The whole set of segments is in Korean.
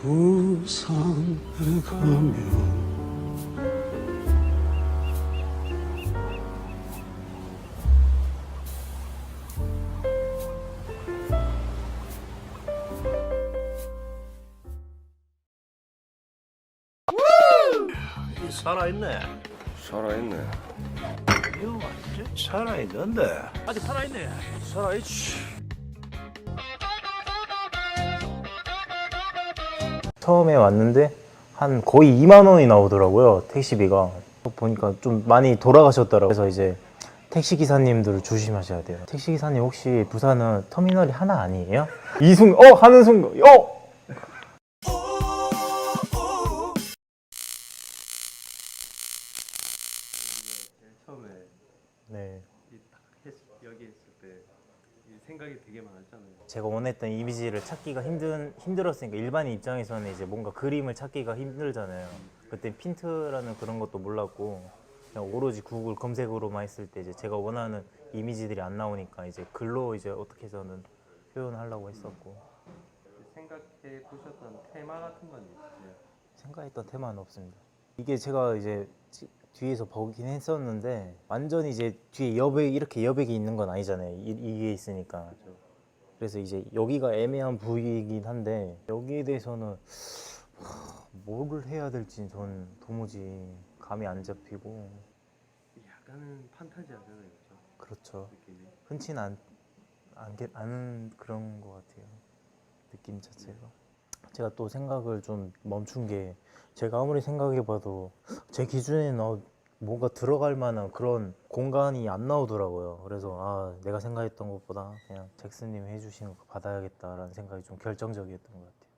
부산에 가면 살아있네. 살아있네. 이거 완전 살아있는데. 아직 살아있네. 살아있지. 처음에 왔는데 한 거의 2만 원이 나오더라고요, 택시비가. 보니까 좀 많이 돌아가셨더라고요. 그래서 이제 택시 기사님들 조심하셔야 돼요. 택시 기사님 혹시 부산은 터미널이 하나 아니에요? 하는 순간 처음에 네. 여기 있을 때 생각이 되게 많았잖아요. 제가 원했던 이미지를 찾기가 힘들었으니까 일반인 입장에서는 이제 뭔가 그림을 찾기가 힘들잖아요. 그때 핀트라는 그런 것도 몰랐고 그냥 오로지 구글 검색으로만 했을 때 이제 제가 원하는 이미지들이 안 나오니까 이제 글로 이제 어떻게 해서는 표현하려고 했었고. 생각해 보셨던 테마 같은 건 있으세요? 생각했던 테마는 없습니다. 이게 제가 이제 뒤에서 보긴 했었는데 완전히 이제 뒤에 이렇게 여백이 있는 건 아니잖아요. 이게 있으니까. 그래서 이제 여기가 애매한 부위이긴 한데 여기에 대해서는 뭐를 해야 될지 전 도무지 감이 안 잡히고. 약간은 판타지하잖아요, 그렇죠? 그렇죠. 느낌이. 흔치는 않은 그런 것 같아요. 느낌 자체가. 제가 또 생각을 좀 멈춘 게 제가 아무리 생각해봐도 제 기준에는 뭔가 들어갈 만한 그런 공간이 안 나오더라고요. 그래서 내가 생각했던 것보다 그냥 잭스님이 해주신 거 받아야겠다라는 생각이 좀 결정적이었던 것 같아요.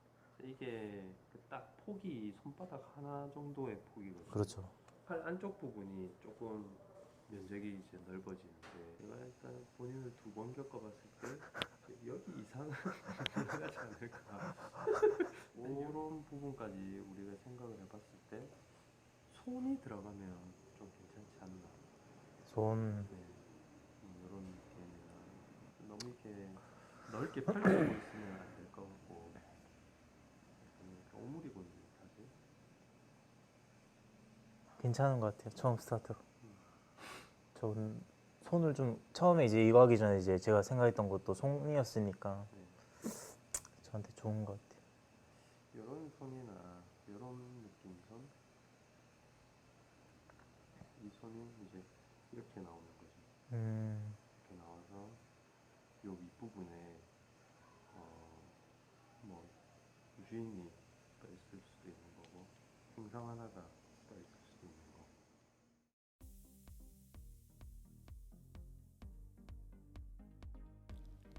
이게 딱 폭이 손바닥 하나 정도의 폭이거든요. 그렇죠. 팔 안쪽 부분이 조금 면적이 이제 넓어지는데 제가 일단 본인을 두 번 겪어봤을 때 여기 이상은 가지 않을까. 그런 부분까지 우리가 생각을 해봤을 때 손이 들어가면 좀 괜찮지 않나. 손. 네, 이런 느낌이나 너무 이렇게 넓게 펼치고 있으면 안 될 것 같고 약간 오므리고 있는 듯하지. 괜찮은 것 같아요. 처음 스타트로. 전 손을 좀 처음에 이제 이거 하기 전에 이제 제가 생각했던 것도 손이었으니까 저한테 좋은 것 같아요. 이런 손이나 이런 느낌 손, 이 손이 이제 이렇게 나오는 거죠. 이렇게 나와서 요 윗부분에 뭐 주인이 떠 있을 수도 있는 거고 행성 하나가 떠 있을 수도 있는 거고.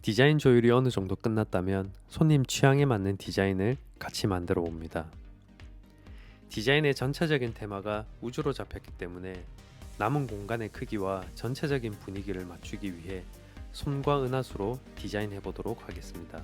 디자인 조율이 어느 정도 끝났다면 손님 취향에 맞는 디자인을 같이 만들어 봅니다. 디자인의 전체적인 테마가 우주로 잡혔기 때문에 남은 공간의 크기와 전체적인 분위기를 맞추기 위해 솜과 은하수로 디자인해 보도록 하겠습니다.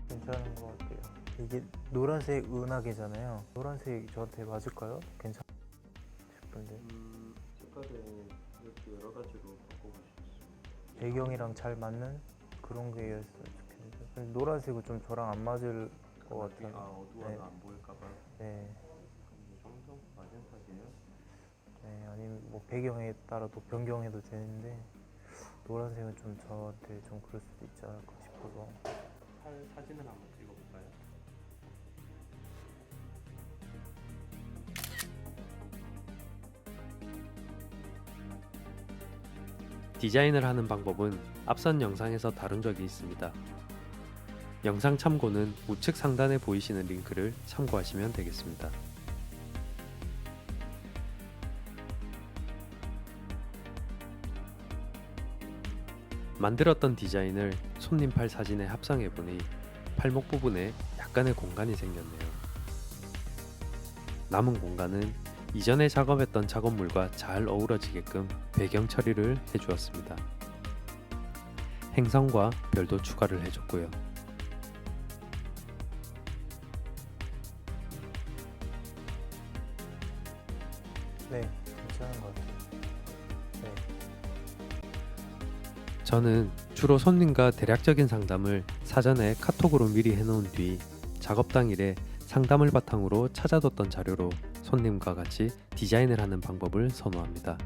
괜찮은 것 같아요. 이게 노란색 은하계잖아요. 노란색 저한테 맞을까요? 괜찮 싶은데 색깔을 이렇게 여러 가지로 바꿔볼 수 있습니다. 배경이랑 잘 맞는 그런 게였으면 좋겠는데 근데 노란색은 좀 저랑 안 맞을 것 같아요. 어두워서 네. 안 보일까봐. 네, 이 정도 마젠타계요. 네, 아니면 뭐 배경에 따라 또 변경해도 되는데 노란색은 좀 저한테 좀 그럴 수도 있지 않을까 싶어서. 팔 사진을 한번 찍어볼까요? 디자인을 하는 방법은 앞선 영상에서 다룬 적이 있습니다. 영상 참고는 우측 상단에 보이시는 링크를 참고하시면 되겠습니다. 만들었던 디자인을 손님 팔 사진에 합성해보니 팔목 부분에 약간의 공간이 생겼네요. 남은 공간은 이전에 작업했던 작업물과 잘 어우러지게끔 배경 처리를 해주었습니다. 행성과 별도 추가를 해줬고요. 네, 괜찮은 것 같아요. 네. 저는 주로 손님과 대략적인 상담을 사전에 카톡으로 미리 해놓은 뒤 작업 당일에 상담을 바탕으로 찾아뒀던 자료로 손님과 같이 디자인을 하는 방법을 선호합니다.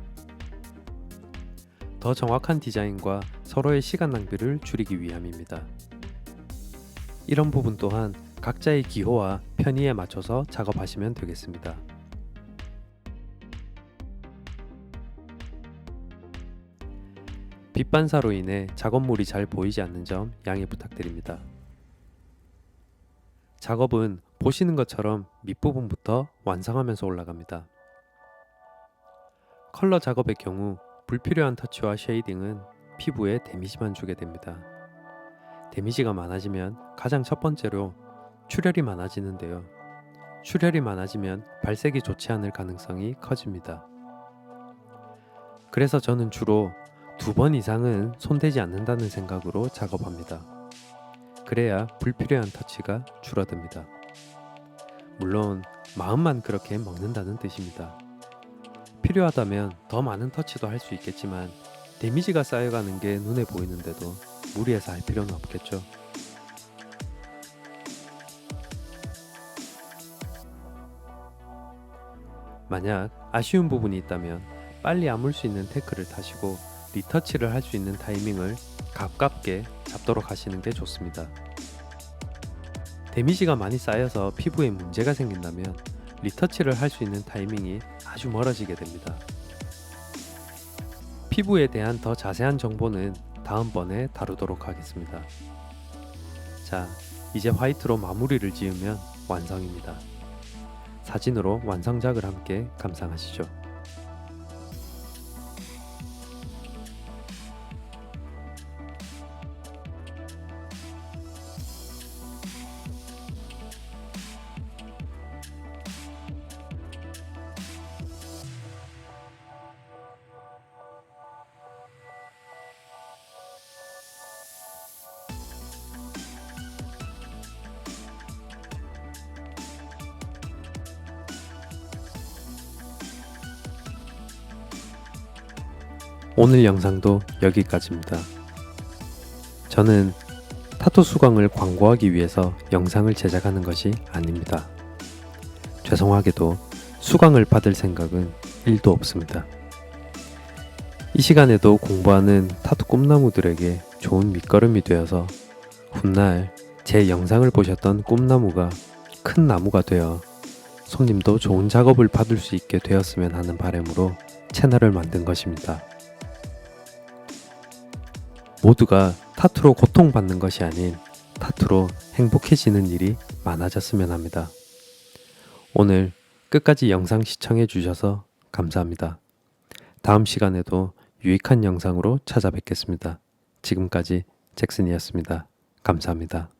더 정확한 디자인과 서로의 시간 낭비를 줄이기 위함입니다. 이런 부분 또한 각자의 기호와 편의에 맞춰서 작업하시면 되겠습니다. 빛 반사로 인해 작업물이 잘 보이지 않는 점 양해 부탁드립니다. 작업은 보시는 것처럼 밑부분부터 완성하면서 올라갑니다. 컬러 작업의 경우 불필요한 터치와 쉐이딩은 피부에 데미지만 주게 됩니다. 데미지가 많아지면 가장 첫 번째로 출혈이 많아지는데요. 출혈이 많아지면 발색이 좋지 않을 가능성이 커집니다. 그래서 저는 주로 2번 이상은 손대지 않는다는 생각으로 작업합니다. 그래야 불필요한 터치가 줄어듭니다. 물론 마음만 그렇게 먹는다는 뜻입니다. 필요하다면 더 많은 터치도 할 수 있겠지만 데미지가 쌓여가는 게 눈에 보이는데도 무리해서 할 필요는 없겠죠. 만약 아쉬운 부분이 있다면 빨리 아물 수 있는 테크를 타시고 리터치를 할 수 있는 타이밍을 가깝게 잡도록 하시는 게 좋습니다. 데미지가 많이 쌓여서 피부에 문제가 생긴다면 리터치를 할 수 있는 타이밍이 아주 멀어지게 됩니다. 피부에 대한 더 자세한 정보는 다음번에 다루도록 하겠습니다. 자, 이제 화이트로 마무리를 지으면 완성입니다. 사진으로 완성작을 함께 감상하시죠. 오늘 영상도 여기까지입니다. 저는 타투 수광을 광고하기 위해서 영상을 제작하는 것이 아닙니다. 죄송하게도 수광을 받을 생각은 1도 없습니다. 이 시간에도 공부하는 타투 꿈나무들에게 좋은 밑거름이 되어서 훗날 제 영상을 보셨던 꿈나무가 큰 나무가 되어 손님도 좋은 작업을 받을 수 있게 되었으면 하는 바람으로 채널을 만든 것입니다. 모두가 타투로 고통받는 것이 아닌 타투로 행복해지는 일이 많아졌으면 합니다. 오늘 끝까지 영상 시청해 주셔서 감사합니다. 다음 시간에도 유익한 영상으로 찾아뵙겠습니다. 지금까지 잭슨이었습니다. 감사합니다.